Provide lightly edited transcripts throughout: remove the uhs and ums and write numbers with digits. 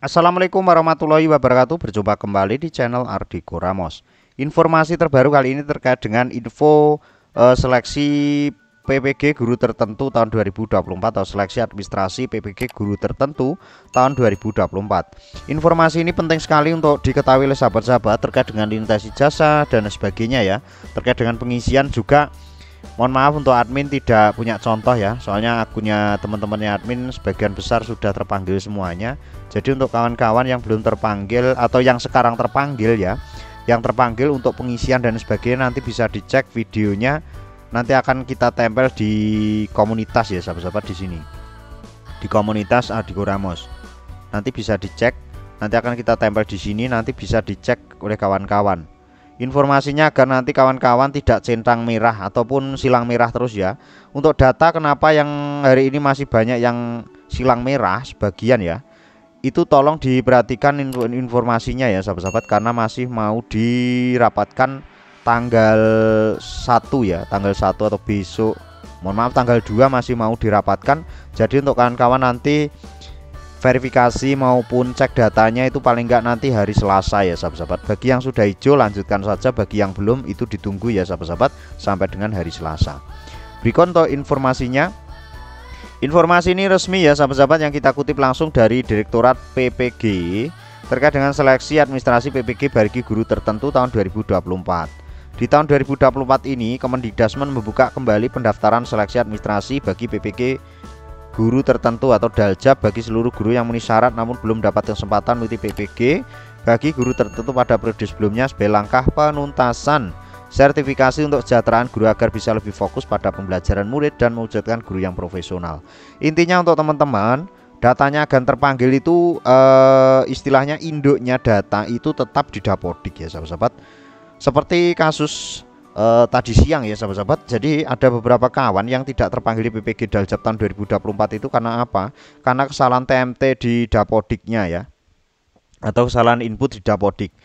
Assalamualaikum warahmatullahi wabarakatuh. Berjumpa kembali di channel Ardiko Ramos. Informasi terbaru kali ini terkait dengan info seleksi PPG guru tertentu tahun 2024 atau seleksi administrasi PPG guru tertentu tahun 2024. Informasi ini penting sekali untuk diketahui oleh sahabat-sahabat terkait dengan lintas ijazah dan sebagainya ya. Terkait dengan pengisian juga, mohon maaf untuk admin tidak punya contoh ya, soalnya akunnya teman-temannya admin sebagian besar sudah terpanggil semuanya. Jadi untuk kawan-kawan yang belum terpanggil atau yang sekarang terpanggil ya, yang terpanggil untuk pengisian dan sebagainya, nanti bisa dicek videonya. Nanti akan kita tempel di komunitas ya sahabat-sahabat, di sini di komunitas Ardiko Ramos. Nanti bisa dicek, nanti akan kita tempel di sini, nanti bisa dicek oleh kawan-kawan. Informasinya agar nanti kawan-kawan tidak centang merah ataupun silang merah terus ya. Untuk data kenapa yang hari ini masih banyak yang silang merah sebagian ya, itu tolong diperhatikan informasinya ya sahabat-sahabat, karena masih mau dirapatkan tanggal 1 ya, tanggal 1 atau besok, mohon maaf tanggal 2 masih mau dirapatkan. Jadi untuk kawan-kawan nanti verifikasi maupun cek datanya itu paling enggak nanti hari Selasa ya sahabat-sahabat. Bagi yang sudah hijau lanjutkan saja, bagi yang belum itu ditunggu ya sahabat-sahabat sampai dengan hari Selasa. Berikut untuk informasinya. Informasi ini resmi ya sahabat-sahabat, yang kita kutip langsung dari Direktorat PPG terkait dengan seleksi administrasi PPG bagi guru tertentu tahun 2024. Di tahun 2024 ini Kemendikdasmen membuka kembali pendaftaran seleksi administrasi bagi PPG guru tertentu atau daljab bagi seluruh guru yang memenuhi syarat namun belum dapat kesempatan mengikuti PPG bagi guru tertentu pada periode sebelumnya sebagai langkah penuntasan sertifikasi untuk kesejahteraan guru agar bisa lebih fokus pada pembelajaran murid dan mewujudkan guru yang profesional. Intinya untuk teman-teman, datanya akan terpanggil itu istilahnya induknya data itu tetap di Dapodik ya sahabat-sahabat. Seperti kasus tadi siang ya sahabat-sahabat. Jadi ada beberapa kawan yang tidak terpanggil di PPG Daljab tahun 2024 itu karena apa? Karena kesalahan TMT di Dapodiknya ya, atau kesalahan input di Dapodik.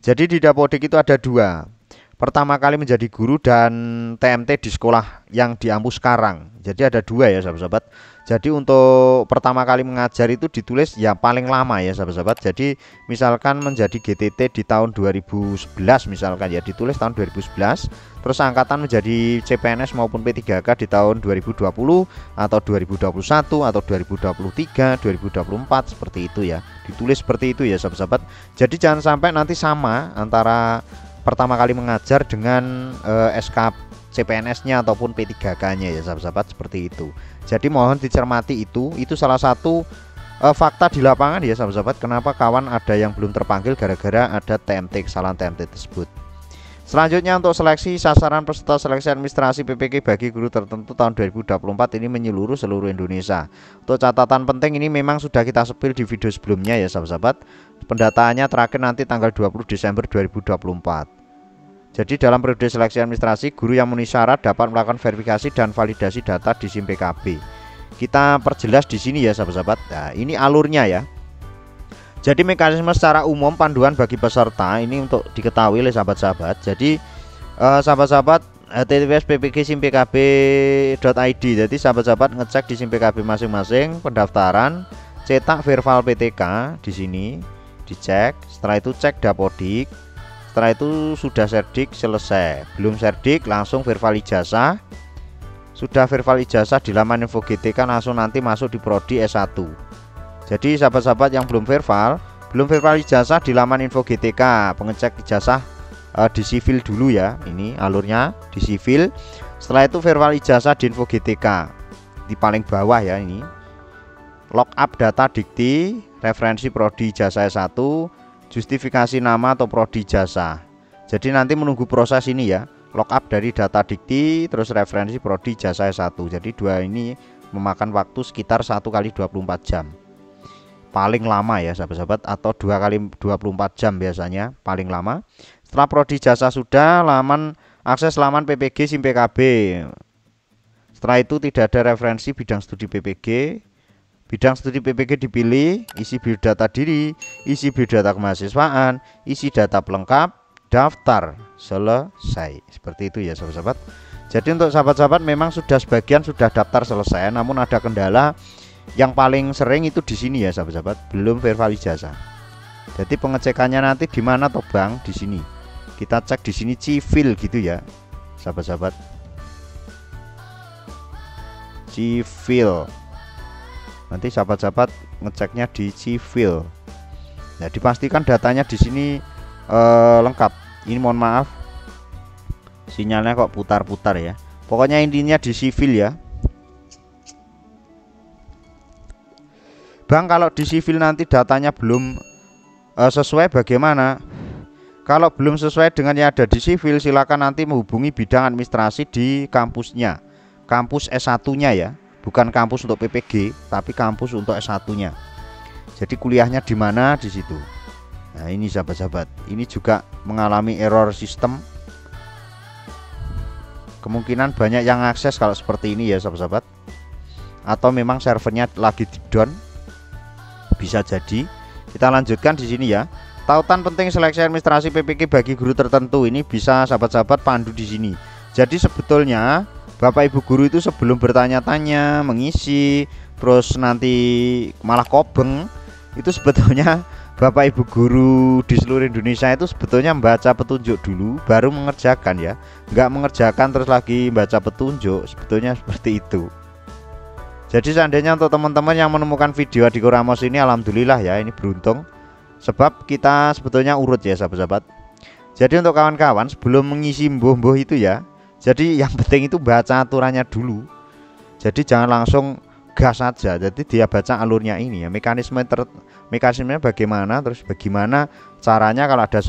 Jadi di Dapodik itu ada dua. Pertama kali menjadi guru dan TMT di sekolah yang diampu sekarang. Jadi ada dua ya sahabat-sahabat. Jadi untuk pertama kali mengajar itu ditulis ya paling lama ya sahabat-sahabat. Jadi misalkan menjadi GTT di tahun 2011 misalkan ya, ditulis tahun 2011. Terus angkatan menjadi CPNS maupun P3K di tahun 2020 atau 2021 atau 2023, 2024 seperti itu ya. Ditulis seperti itu ya sahabat-sahabat. Jadi jangan sampai nanti sama antara pertama kali mengajar dengan SK CPNS-nya ataupun P3K-nya ya sahabat-sahabat, seperti itu. Jadi mohon dicermati itu salah satu fakta di lapangan ya sahabat-sahabat, kenapa kawan ada yang belum terpanggil gara-gara ada TMT, kesalahan TMT tersebut. Selanjutnya untuk seleksi sasaran peserta seleksi administrasi PPG bagi guru tertentu tahun 2024 ini menyeluruh seluruh Indonesia. Untuk catatan penting ini memang sudah kita sepil di video sebelumnya ya sahabat-sahabat. Pendataannya terakhir nanti tanggal 20 Desember 2024. Jadi dalam periode seleksi administrasi, guru yang memenuhi syarat dapat melakukan verifikasi dan validasi data di SIM PKB. Kita perjelas di sini ya sahabat-sahabat. Nah, ini alurnya ya. Jadi mekanisme secara umum panduan bagi peserta ini untuk diketahui oleh sahabat-sahabat. Jadi sahabat-sahabat, https ppg simpkb.id. Jadi sahabat-sahabat ngecek di SIM PKB masing-masing pendaftaran, cetak verbal PTK di sini, dicek. Setelah itu cek Dapodik. Setelah itu sudah serdik selesai, belum serdik langsung verbal ijazah. Sudah verbal ijazah di laman info GTK langsung nanti masuk di prodi S1. Jadi sahabat-sahabat yang belum verbal ijazah di laman info GTK, pengecek ijazah di sivil dulu ya. Ini alurnya di sivil. Setelah itu verbal ijazah di info GTK di paling bawah ya, ini lockup data dikti, referensi prodi ijazah S1, justifikasi nama atau prodi ijazah. Jadi nanti menunggu proses ini ya, lockup dari data dikti terus referensi prodi ijazah S1. Jadi dua ini memakan waktu sekitar 1 kali 24 jam paling lama ya sahabat-sahabat, atau 2 kali 24 jam biasanya paling lama. Setelah prodi ijazah sudah, akses laman PPG SIM PKB. Setelah itu tidak ada referensi bidang studi PPG. Bidang studi PPG dipilih, isi biodata diri, isi biodata kemahasiswaan, isi data pelengkap, daftar, selesai. Seperti itu ya sahabat-sahabat. Jadi untuk sahabat-sahabat memang sudah sebagian sudah daftar selesai, namun ada kendala Yang paling sering itu di sini ya sahabat-sahabat, belum verbal ijazah. Jadi pengecekannya nanti di mana toh Bang? Di sini. Kita cek di sini civil gitu ya, sahabat-sahabat. Civil. Nanti sahabat-sahabat ngeceknya di civil. Nah, dipastikan datanya di sini lengkap. Ini mohon maaf, sinyalnya kok putar-putar ya. Pokoknya intinya di civil ya. Bang, kalau di civil nanti datanya belum sesuai bagaimana? Kalau belum sesuai dengan yang ada di civil, silakan nanti menghubungi bidang administrasi di kampusnya, kampus S1-nya ya, bukan kampus untuk PPG, tapi kampus untuk S1-nya. Jadi kuliahnya di mana, di situ. Nah, ini sahabat-sahabat, ini juga mengalami error sistem. Kemungkinan banyak yang akses kalau seperti ini ya sahabat-sahabat. Atau memang servernya lagi di down. Bisa jadi. Kita lanjutkan di sini ya. Tautan penting seleksi administrasi PPG bagi guru tertentu, ini bisa sahabat-sahabat pandu di sini. Jadi sebetulnya Bapak Ibu guru itu sebelum bertanya-tanya, mengisi, terus nanti malah kobeng, itu sebetulnya Bapak Ibu guru di seluruh Indonesia itu sebetulnya membaca petunjuk dulu baru mengerjakan ya. Nggak mengerjakan terus lagi baca petunjuk, sebetulnya seperti itu. Jadi seandainya untuk teman-teman yang menemukan video Adhiko Ramos ini, alhamdulillah ya, ini beruntung. Sebab kita sebetulnya urut ya sahabat-sahabat. Jadi untuk kawan-kawan sebelum mengisi mbuh-mbuh itu ya, jadi yang penting itu baca aturannya dulu. Jadi jangan langsung gas saja. Jadi dia baca alurnya ini ya, mekanismenya bagaimana, terus bagaimana caranya kalau ada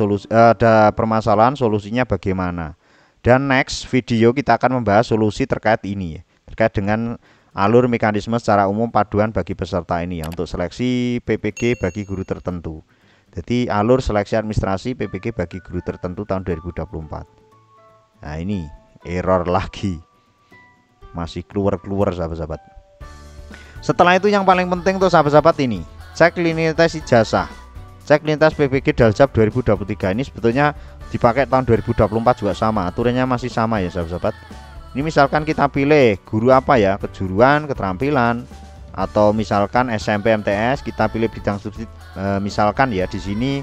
ada permasalahan, solusinya bagaimana. Dan next video kita akan membahas solusi terkait ini ya, terkait dengan alur mekanisme secara umum paduan bagi peserta ini ya, untuk seleksi PPG bagi guru tertentu. Jadi alur seleksi administrasi PPG bagi guru tertentu tahun 2024. Nah, ini error lagi, masih keluar sahabat-sahabat. Setelah itu yang paling penting tuh sahabat-sahabat, ini cek linitas ijazah, cek lintas PPG Daljab 2023. Ini sebetulnya dipakai tahun 2024 juga sama, aturannya masih sama ya sahabat-sahabat. Ini misalkan kita pilih guru apa ya, kejuruan, keterampilan, atau misalkan SMP MTS, kita pilih bidang studi misalkan ya di sini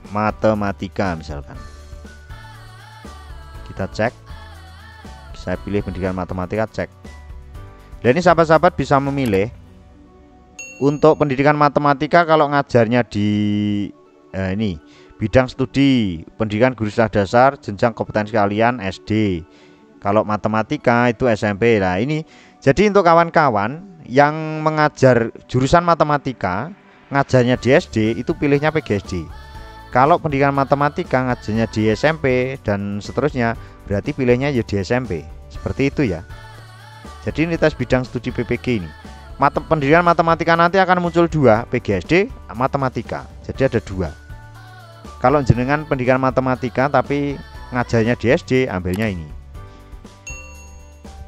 matematika misalkan. Kita cek, saya pilih pendidikan matematika, cek. Dan ini sahabat-sahabat bisa memilih untuk pendidikan matematika kalau ngajarnya di ini bidang studi pendidikan guru sekolah dasar jenjang kompetensi kalian SD. Kalau matematika itu SMP. Nah, ini jadi untuk kawan-kawan yang mengajar jurusan matematika, ngajarnya di SD, itu pilihnya PGSD. Kalau pendidikan matematika ngajarnya di SMP dan seterusnya, berarti pilihnya ya di SMP. Seperti itu ya. Jadi ini tes bidang studi PPG ini. Pendidikan matematika nanti akan muncul dua, PGSD, matematika. Jadi ada dua. Kalau jenengan pendidikan matematika tapi ngajarnya di SD, ambilnya ini.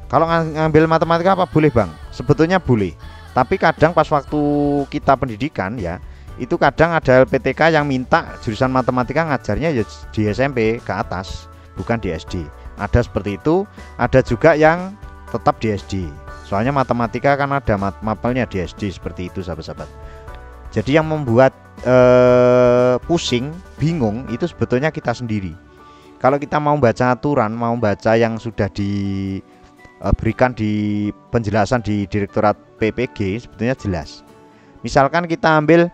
Kalau ngambil matematika apa boleh Bang? Sebetulnya boleh. Tapi kadang pas waktu kita pendidikan ya, itu kadang ada LPTK yang minta jurusan matematika ngajarnya ya di SMP ke atas, bukan di SD. Ada seperti itu. Ada juga yang tetap di SD. Soalnya matematika kan ada mapelnya di SD, seperti itu sahabat-sahabat. Jadi yang membuat pusing, bingung itu sebetulnya kita sendiri. Kalau kita mau baca aturan, mau baca yang sudah diberikan di penjelasan di Direktorat PPG, sebetulnya jelas. Misalkan kita ambil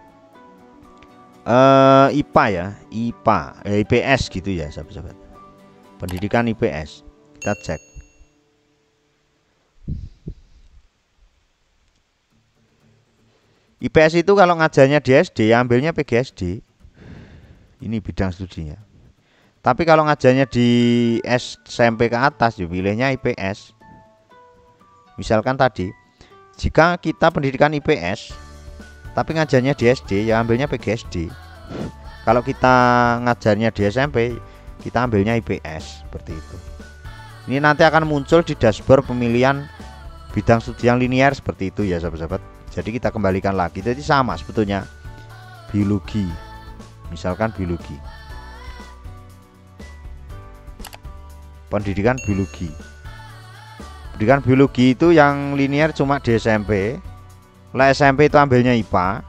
IPA ya, IPS gitu ya sahabat-sahabat. Pendidikan IPS, kita cek. IPS itu kalau ngajarnya di SD ya ambilnya PGSD. Ini bidang studinya. Tapi kalau ngajarnya di SMP ke atas ya pilihnya IPS. Misalkan tadi, jika kita pendidikan IPS tapi ngajarnya di SD ya ambilnya PGSD. Kalau kita ngajarnya di SMP, kita ambilnya IPS, seperti itu. Ini nanti akan muncul di dashboard pemilihan bidang studi yang linear, seperti itu ya sahabat-sahabat. Jadi kita kembalikan lagi. Jadi sama sebetulnya. Biologi, misalkan biologi, pendidikan biologi, Pendidikan biologi itu yang linear cuma di SMP. Lah SMP itu ambilnya IPA.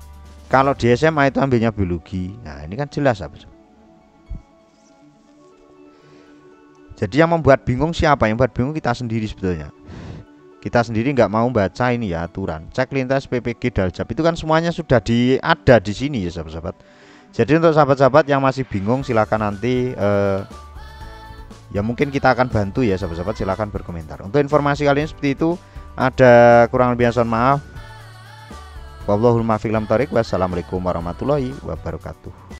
Kalau di SMA itu ambilnya biologi. Nah, ini kan jelas apa? Jadi yang membuat bingung siapa? Yang membuat bingung kita sendiri sebetulnya. Kita sendiri nggak mau baca ini ya aturan. Cek lintas PPG Daljab itu kan semuanya sudah ada di sini ya sahabat-sahabat. Jadi untuk sahabat-sahabat yang masih bingung silakan nanti ya mungkin kita akan bantu ya sahabat-sahabat, silakan berkomentar. Untuk informasi kali ini seperti itu. Ada kurang lebih maaf. Wallahul muwaffiq ila thoriq. Wassalamualaikum warahmatullahi wabarakatuh.